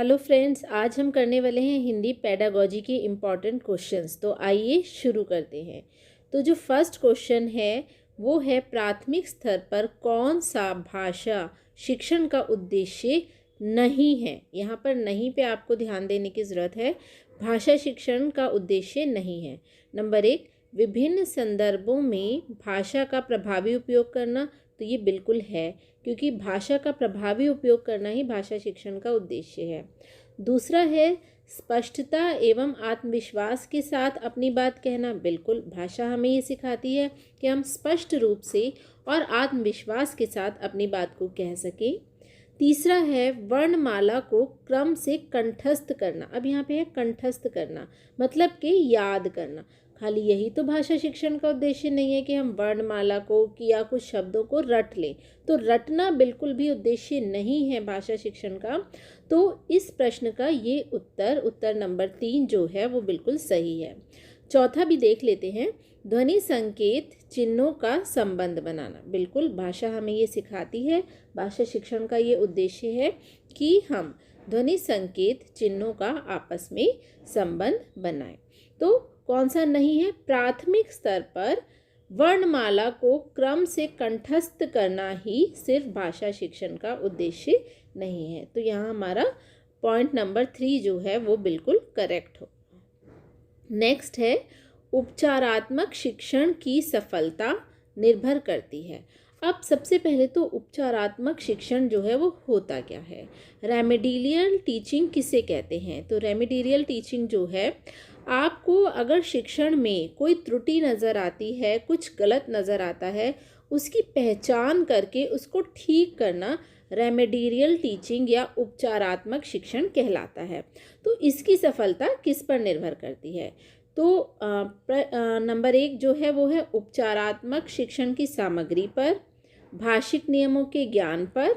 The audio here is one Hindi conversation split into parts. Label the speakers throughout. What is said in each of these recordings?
Speaker 1: हेलो फ्रेंड्स, आज हम करने वाले हैं हिंदी पेडागोजी के इम्पॉर्टेंट क्वेश्चंस। तो आइए शुरू करते हैं। तो जो फर्स्ट क्वेश्चन है वो है, प्राथमिक स्तर पर कौन सा भाषा शिक्षण का उद्देश्य नहीं है। यहाँ पर नहीं पे आपको ध्यान देने की ज़रूरत है। भाषा शिक्षण का उद्देश्य नहीं है। नंबर 1, विभिन्न संदर्भों में भाषा का प्रभावी उपयोग करना। तो ये बिल्कुल है, क्योंकि भाषा का प्रभावी उपयोग करना ही भाषा शिक्षण का उद्देश्य है। दूसरा है, स्पष्टता एवं आत्मविश्वास के साथ अपनी बात कहना। बिल्कुल, भाषा हमें ये सिखाती है कि हम स्पष्ट रूप से और आत्मविश्वास के साथ अपनी बात को कह सकें। तीसरा है, वर्णमाला को क्रम से कंठस्थ करना। अब यहाँ पे है कंठस्थ करना, मतलब कि याद करना। खाली यही तो भाषा शिक्षण का उद्देश्य नहीं है कि हम वर्णमाला को या कुछ शब्दों को रट लें। तो रटना बिल्कुल भी उद्देश्य नहीं है भाषा शिक्षण का। तो इस प्रश्न का ये उत्तर नंबर 3 जो है वो बिल्कुल सही है। चौथा भी देख लेते हैं, ध्वनि संकेत चिन्हों का संबंध बनाना। बिल्कुल, भाषा हमें ये सिखाती है, भाषा शिक्षण का ये उद्देश्य है कि हम ध्वनि संकेत चिन्हों का आपस में संबंध बनाएं। तो कौन सा नहीं है? प्राथमिक स्तर पर वर्णमाला को क्रम से कंठस्थ करना ही सिर्फ भाषा शिक्षण का उद्देश्य नहीं है। तो यहाँ हमारा पॉइंट नंबर 3 जो है वो बिल्कुल करेक्ट हो। नेक्स्ट है, उपचारात्मक शिक्षण की सफलता निर्भर करती है। अब सबसे पहले तो उपचारात्मक शिक्षण जो है वो होता क्या है? रेमेडियल टीचिंग किसे कहते हैं? तो रेमेडियल टीचिंग जो है, आपको अगर शिक्षण में कोई त्रुटि नज़र आती है, कुछ गलत नज़र आता है, उसकी पहचान करके उसको ठीक करना रेमेडियल टीचिंग या उपचारात्मक शिक्षण कहलाता है। तो इसकी सफलता किस पर निर्भर करती है? तो नंबर 1 जो है वो है उपचारात्मक शिक्षण की सामग्री पर, भाषिक नियमों के ज्ञान पर,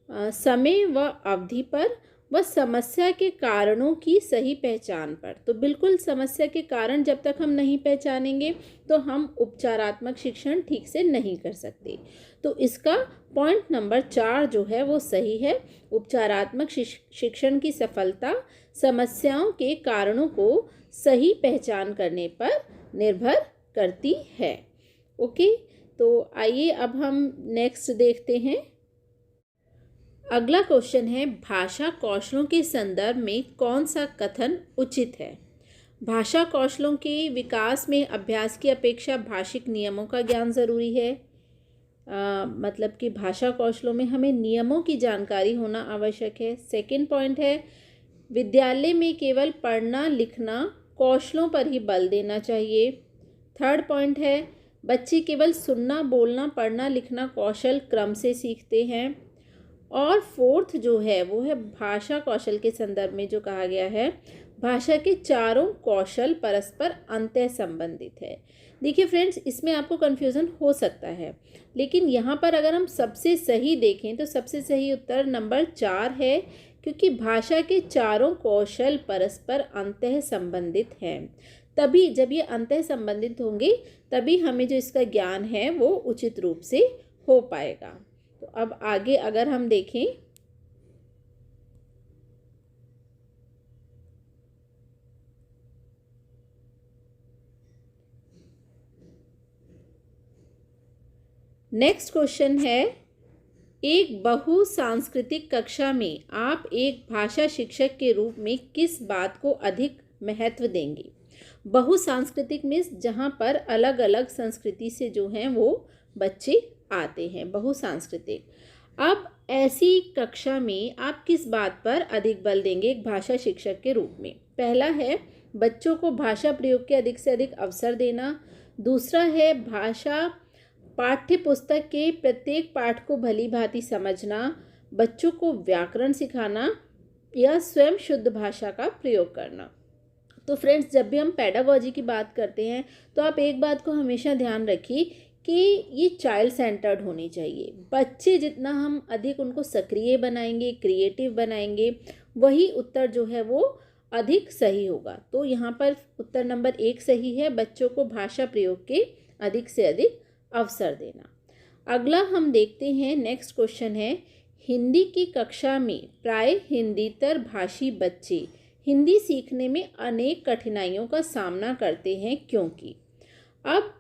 Speaker 1: समय व अवधि पर, व समस्या के कारणों की सही पहचान पर। तो बिल्कुल, समस्या के कारण जब तक हम नहीं पहचानेंगे तो हम उपचारात्मक शिक्षण ठीक से नहीं कर सकते। तो इसका पॉइंट नंबर 4 जो है वो सही है। उपचारात्मक शिक्षण की सफलता समस्याओं के कारणों को सही पहचान करने पर निर्भर करती है। ओके, तो आइए अब हम नेक्स्ट देखते हैं। अगला क्वेश्चन है, भाषा कौशलों के संदर्भ में कौन सा कथन उचित है? भाषा कौशलों के विकास में अभ्यास की अपेक्षा भाषिक नियमों का ज्ञान ज़रूरी है। मतलब कि भाषा कौशलों में हमें नियमों की जानकारी होना आवश्यक है। सेकंड पॉइंट है, विद्यालय में केवल पढ़ना लिखना कौशलों पर ही बल देना चाहिए। थर्ड पॉइंट है, बच्चे केवल सुनना बोलना पढ़ना लिखना कौशल क्रम से सीखते हैं। और फोर्थ जो है वो है, भाषा कौशल के संदर्भ में जो कहा गया है, भाषा के चारों कौशल परस्पर अंतः संबंधित है। देखिए फ्रेंड्स, इसमें आपको कन्फ्यूज़न हो सकता है, लेकिन यहाँ पर अगर हम सबसे सही देखें तो सबसे सही उत्तर नंबर 4 है, क्योंकि भाषा के चारों कौशल परस्पर अंतः संबंधित हैं। तभी जब ये अंतः संबंधित होंगे तभी हमें जो इसका ज्ञान है वो उचित रूप से हो पाएगा। तो अब आगे अगर हम देखें, नेक्स्ट क्वेश्चन है, एक बहुसांस्कृतिक कक्षा में आप एक भाषा शिक्षक के रूप में किस बात को अधिक महत्व देंगे? बहुसांस्कृतिक मीन्स जहाँ पर अलग अलग संस्कृति से जो हैं वो बच्चे आते हैं, बहुसांस्कृतिक। अब ऐसी कक्षा में आप किस बात पर अधिक बल देंगे एक भाषा शिक्षक के रूप में? पहला है, बच्चों को भाषा प्रयोग के अधिक से अधिक अवसर देना। दूसरा है, भाषा पाठ्य पुस्तक के प्रत्येक पाठ को भली भांति समझना, बच्चों को व्याकरण सिखाना या स्वयं शुद्ध भाषा का प्रयोग करना। तो फ्रेंड्स, जब भी हम पेडागोजी की बात करते हैं तो आप एक बात को हमेशा ध्यान रखिए कि ये चाइल्ड सेंटर्ड होनी चाहिए। बच्चे जितना हम अधिक उनको सक्रिय बनाएंगे, क्रिएटिव बनाएंगे, वही उत्तर जो है वो अधिक सही होगा। तो यहाँ पर उत्तर नंबर 1 सही है, बच्चों को भाषा प्रयोग के अधिक से अधिक अवसर देना। अगला हम देखते हैं, नेक्स्ट क्वेश्चन है, हिंदी की कक्षा में प्राय हिंदीतर भाषी बच्चे हिंदी सीखने में अनेक कठिनाइयों का सामना करते हैं क्योंकि अब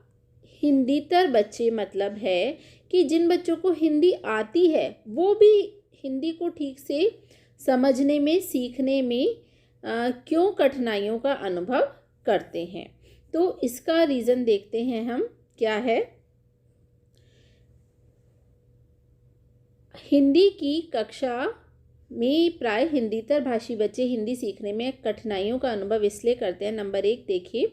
Speaker 1: हिंदीतर बच्चे मतलब है कि जिन बच्चों को हिंदी आती है वो भी हिंदी को ठीक से समझने में सीखने में क्यों कठिनाइयों का अनुभव करते हैं। तो इसका रीज़न देखते हैं हम क्या है। हिंदी की कक्षा में प्राय हिंदीतर भाषी बच्चे हिंदी सीखने में कठिनाइयों का अनुभव इसलिए करते हैं। नंबर 1 देखिए,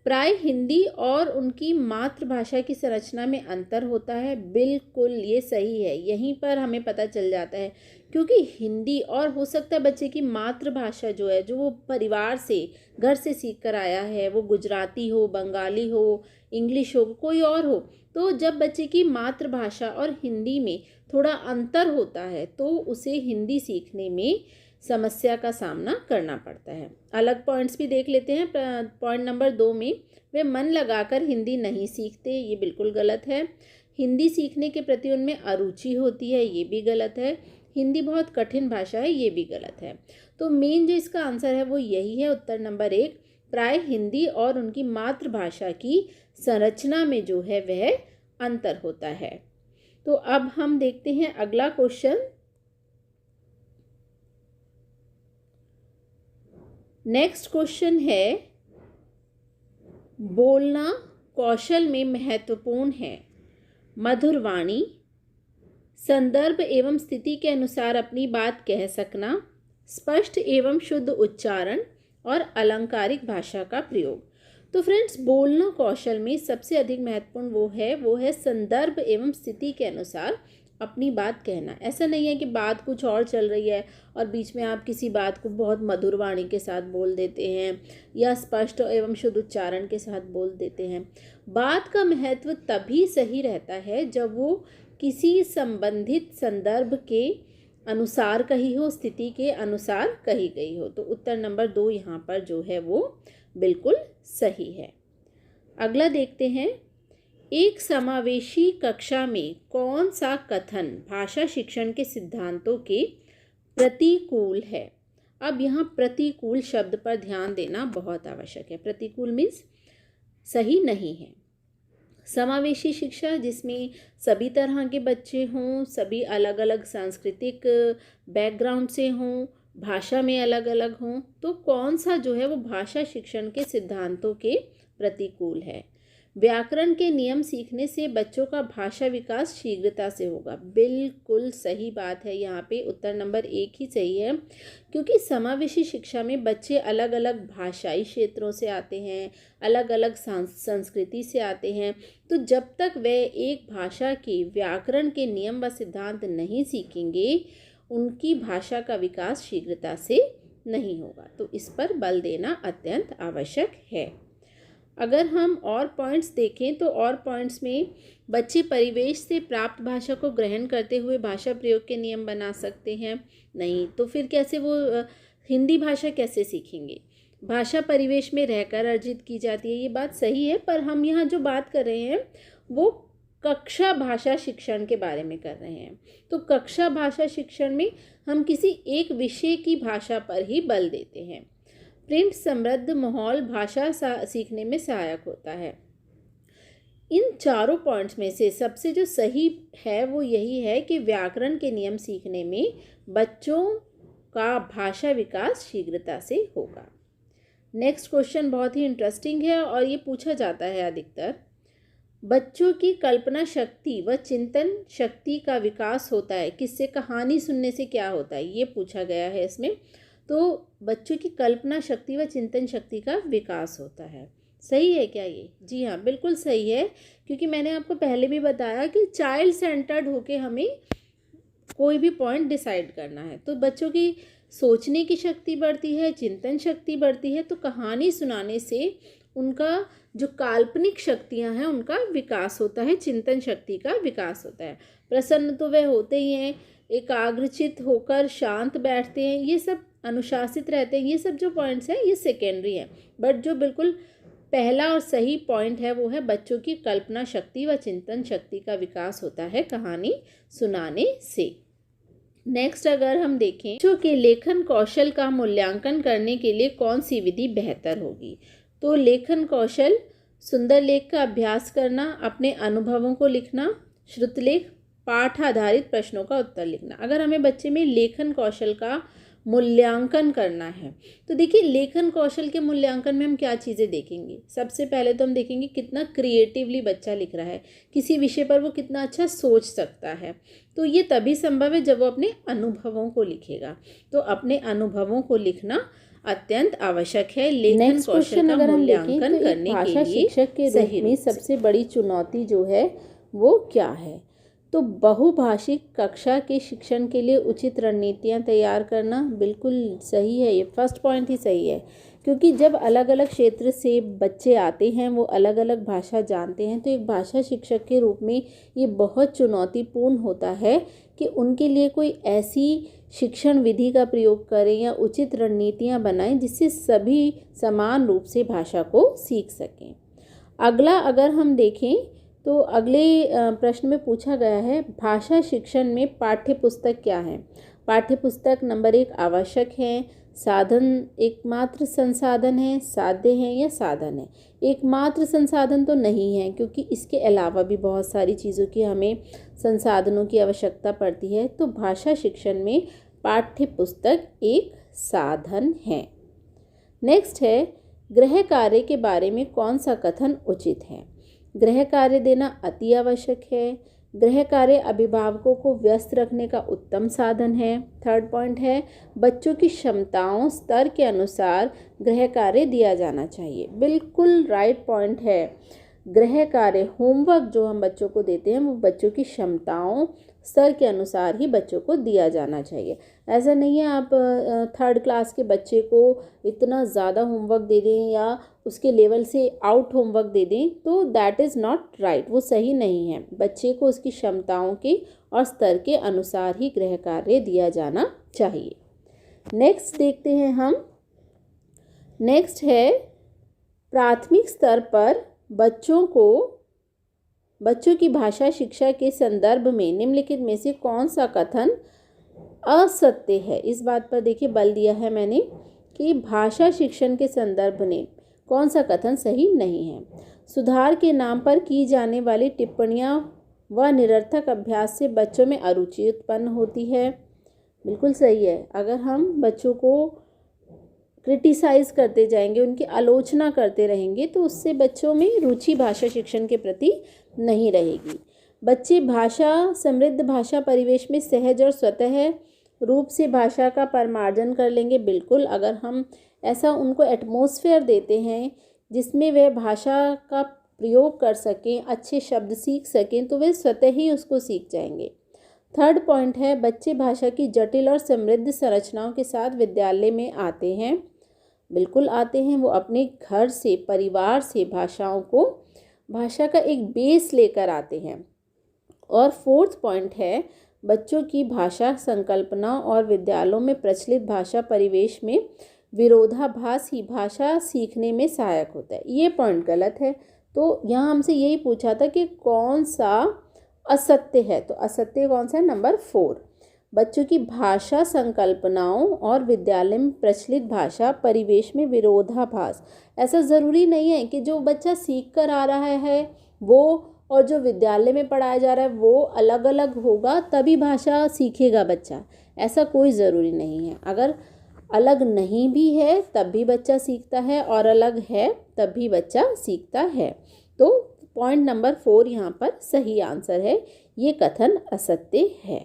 Speaker 1: प्राय हिंदी और उनकी मातृभाषा की संरचना में अंतर होता है। बिल्कुल ये सही है, यहीं पर हमें पता चल जाता है क्योंकि हिंदी और हो सकता है बच्चे की मातृभाषा जो है, जो वो परिवार से घर से सीख कर आया है, वो गुजराती हो, बंगाली हो, इंग्लिश हो, कोई और हो, तो जब बच्चे की मातृभाषा और हिंदी में थोड़ा अंतर होता है तो उसे हिंदी सीखने में समस्या का सामना करना पड़ता है। अलग पॉइंट्स भी देख लेते हैं। पॉइंट नंबर 2 में वे मन लगाकर हिंदी नहीं सीखते, ये बिल्कुल गलत है। हिंदी सीखने के प्रति उनमें अरुचि होती है, ये भी गलत है। हिंदी बहुत कठिन भाषा है, ये भी गलत है। तो मेन जो इसका आंसर है वो यही है, उत्तर नंबर 1। प्राय हिंदी और उनकी मातृभाषा की संरचना में जो है वह अंतर होता है। तो अब हम देखते हैं अगला क्वेश्चन। नेक्स्ट क्वेश्चन है, बोलना कौशल में महत्वपूर्ण है मधुर वाणी, संदर्भ एवं स्थिति के अनुसार अपनी बात कह सकना, स्पष्ट एवं शुद्ध उच्चारण और अलंकारिक भाषा का प्रयोग। तो फ्रेंड्स, बोलना कौशल में सबसे अधिक महत्वपूर्ण वो है संदर्भ एवं स्थिति के अनुसार अपनी बात कहना। ऐसा नहीं है कि बात कुछ और चल रही है और बीच में आप किसी बात को बहुत मधुर वाणी के साथ बोल देते हैं या स्पष्ट एवं शुद्ध उच्चारण के साथ बोल देते हैं। बात का महत्व तभी सही रहता है जब वो किसी संबंधित संदर्भ के अनुसार कही हो, स्थिति के अनुसार कही गई हो। तो उत्तर नंबर 2 यहाँ पर जो है वो बिल्कुल सही है। अगला देखते हैं, एक समावेशी कक्षा में कौन सा कथन भाषा शिक्षण के सिद्धांतों के प्रतिकूल है। अब यहाँ प्रतिकूल शब्द पर ध्यान देना बहुत आवश्यक है। प्रतिकूल मीन्स सही नहीं है। समावेशी शिक्षा जिसमें सभी तरह के बच्चे हों, सभी अलग अलग सांस्कृतिक बैकग्राउंड से हों, भाषा में अलग अलग हों, तो कौन सा जो है वो भाषा शिक्षण के सिद्धांतों के प्रतिकूल है। व्याकरण के नियम सीखने से बच्चों का भाषा विकास शीघ्रता से होगा। बिल्कुल सही बात है, यहाँ पे उत्तर नंबर 1 ही सही है क्योंकि समावेशी शिक्षा में बच्चे अलग अलग भाषाई क्षेत्रों से आते हैं, अलग अलग संस्कृति से आते हैं। तो जब तक वे एक भाषा के व्याकरण के नियम व सिद्धांत नहीं सीखेंगे, उनकी भाषा का विकास शीघ्रता से नहीं होगा। तो इस पर बल देना अत्यंत आवश्यक है। अगर हम और पॉइंट्स देखें तो और पॉइंट्स में बच्चे परिवेश से प्राप्त भाषा को ग्रहण करते हुए भाषा प्रयोग के नियम बना सकते हैं। नहीं तो फिर कैसे वो हिंदी भाषा कैसे सीखेंगे। भाषा परिवेश में रहकर अर्जित की जाती है, ये बात सही है, पर हम यहाँ जो बात कर रहे हैं वो कक्षा भाषा शिक्षण के बारे में कर रहे हैं। तो कक्षा भाषा शिक्षण में हम किसी एक विषय की भाषा पर ही बल देते हैं। प्रिंट समृद्ध माहौल भाषा सीखने में सहायक होता है। इन चारों पॉइंट्स में से सबसे जो सही है वो यही है कि व्याकरण के नियम सीखने में बच्चों का भाषा विकास शीघ्रता से होगा। नेक्स्ट क्वेश्चन बहुत ही इंटरेस्टिंग है और ये पूछा जाता है अधिकतर। बच्चों की कल्पना शक्ति व चिंतन शक्ति का विकास होता है किससे, कहानी सुनने से क्या होता है, ये पूछा गया है इसमें। तो बच्चों की कल्पना शक्ति व चिंतन शक्ति का विकास होता है। सही है क्या ये? जी हाँ, बिल्कुल सही है क्योंकि मैंने आपको पहले भी बताया कि चाइल्ड सेंटर्ड होके हमें कोई भी पॉइंट डिसाइड करना है। तो बच्चों की सोचने की शक्ति बढ़ती है, चिंतन शक्ति बढ़ती है, तो कहानी सुनाने से उनका जो काल्पनिक शक्तियाँ हैं उनका विकास होता है, चिंतन शक्ति का विकास होता है। प्रसन्न तो वह होते ही हैं, एकाग्रचित होकर शांत बैठते हैं, ये सब अनुशासित रहते हैं। ये सब जो पॉइंट्स हैं ये सेकेंडरी हैं, बट जो बिल्कुल पहला और सही पॉइंट है वो है बच्चों की कल्पना शक्ति व चिंतन शक्ति का विकास होता है कहानी सुनाने से। नेक्स्ट अगर हम देखें बच्चों के लेखन कौशल का मूल्यांकन करने के लिए कौन सी विधि बेहतर होगी। तो लेखन कौशल, सुंदर लेख का अभ्यास करना, अपने अनुभवों को लिखना, श्रुतलेख, पाठ आधारित प्रश्नों का उत्तर लिखना। अगर हमें बच्चे में लेखन कौशल का मूल्यांकन करना है तो देखिए लेखन कौशल के मूल्यांकन में हम क्या चीज़ें देखेंगे। सबसे पहले तो हम देखेंगे कितना क्रिएटिवली बच्चा लिख रहा है, किसी विषय पर वो कितना अच्छा सोच सकता है। तो ये तभी संभव है जब वो अपने अनुभवों को लिखेगा। तो अपने अनुभवों को लिखना अत्यंत आवश्यक है लेखन कौशल का मूल्यांकन करने के लिए। शिक्षक के रूप में सबसे बड़ी चुनौती जो है वो क्या है। तो बहुभाषिक कक्षा के शिक्षण के लिए उचित रणनीतियाँ तैयार करना बिल्कुल सही है। ये फर्स्ट पॉइंट ही सही है, क्योंकि जब अलग अलग क्षेत्र से बच्चे आते हैं, वो अलग अलग भाषा जानते हैं, तो एक भाषा शिक्षक के रूप में ये बहुत चुनौतीपूर्ण होता है कि उनके लिए कोई ऐसी शिक्षण विधि का प्रयोग करें या उचित रणनीतियाँ बनाएं जिससे सभी समान रूप से भाषा को सीख सकें। अगला अगर हम देखें तो अगले प्रश्न में पूछा गया है भाषा शिक्षण में पाठ्य पुस्तक क्या है। पाठ्य पुस्तक नंबर 1 आवश्यक है, साधन एकमात्र संसाधन है, साध्य है या साधन है। एकमात्र संसाधन तो नहीं है, क्योंकि इसके अलावा भी बहुत सारी चीज़ों की हमें संसाधनों की आवश्यकता पड़ती है। तो भाषा शिक्षण में पाठ्य पुस्तक एक साधन है। नेक्स्ट है गृह कार्य के बारे में कौन सा कथन उचित है। गृह कार्य देना अति आवश्यक है। गृह कार्य अभिभावकों को व्यस्त रखने का उत्तम साधन है। थर्ड पॉइंट है बच्चों की क्षमताओं स्तर के अनुसार गृह कार्य दिया जाना चाहिए। बिल्कुल राइट पॉइंट है। गृह कार्य होमवर्क जो हम बच्चों को देते हैं वो बच्चों की क्षमताओं स्तर के अनुसार ही बच्चों को दिया जाना चाहिए। ऐसा नहीं है आप 3rd क्लास के बच्चे को इतना ज़्यादा होमवर्क दे दें या उसके लेवल से आउट होमवर्क दे दें, तो दैट इज़ नॉट राइट, वो सही नहीं है। बच्चे को उसकी क्षमताओं के और स्तर के अनुसार ही गृह कार्य दिया जाना चाहिए। नेक्स्ट देखते हैं हम। नेक्स्ट है प्राथमिक स्तर पर बच्चों की भाषा शिक्षा के संदर्भ में निम्नलिखित में से कौन सा कथन असत्य है। इस बात पर देखिए बल दिया है मैंने कि भाषा शिक्षण के संदर्भ में कौन सा कथन सही नहीं है। सुधार के नाम पर की जाने वाली टिप्पणियाँ व निरर्थक अभ्यास से बच्चों में अरुचि उत्पन्न होती है। बिल्कुल सही है। अगर हम बच्चों को क्रिटिसाइज़ करते जाएंगे, उनकी आलोचना करते रहेंगे, तो उससे बच्चों में रुचि भाषा शिक्षण के प्रति नहीं रहेगी। बच्चे भाषा समृद्ध भाषा परिवेश में सहज और स्वतः रूप से भाषा का परिमार्जन कर लेंगे। बिल्कुल, अगर हम ऐसा उनको एटमॉस्फेयर देते हैं जिसमें वह भाषा का प्रयोग कर सकें, अच्छे शब्द सीख सकें, तो वे स्वतः ही उसको सीख जाएंगे। थर्ड पॉइंट है बच्चे भाषा की जटिल और समृद्ध संरचनाओं के साथ विद्यालय में आते हैं। बिल्कुल आते हैं। वो अपने घर से, परिवार से भाषा का एक बेस लेकर आते हैं। और फोर्थ पॉइंट है बच्चों की भाषा संकल्पना और विद्यालयों में प्रचलित भाषा परिवेश में विरोधाभास ही भाषा सीखने में सहायक होता है। ये पॉइंट गलत है। तो यहाँ हमसे यही पूछा था कि कौन सा असत्य है, तो असत्य कौन सा है, नंबर 4। बच्चों की भाषा संकल्पनाओं और विद्यालय में प्रचलित भाषा परिवेश में विरोधाभास। ऐसा ज़रूरी नहीं है कि जो बच्चा सीख कर आ रहा है वो और जो विद्यालय में पढ़ाया जा रहा है वो अलग अलग होगा तभी भाषा सीखेगा बच्चा। ऐसा कोई ज़रूरी नहीं है। अगर अलग नहीं भी है तब भी बच्चा सीखता है और अलग है तब भी बच्चा सीखता है। तो पॉइंट नंबर 4 यहाँ पर सही आंसर है। ये कथन असत्य है।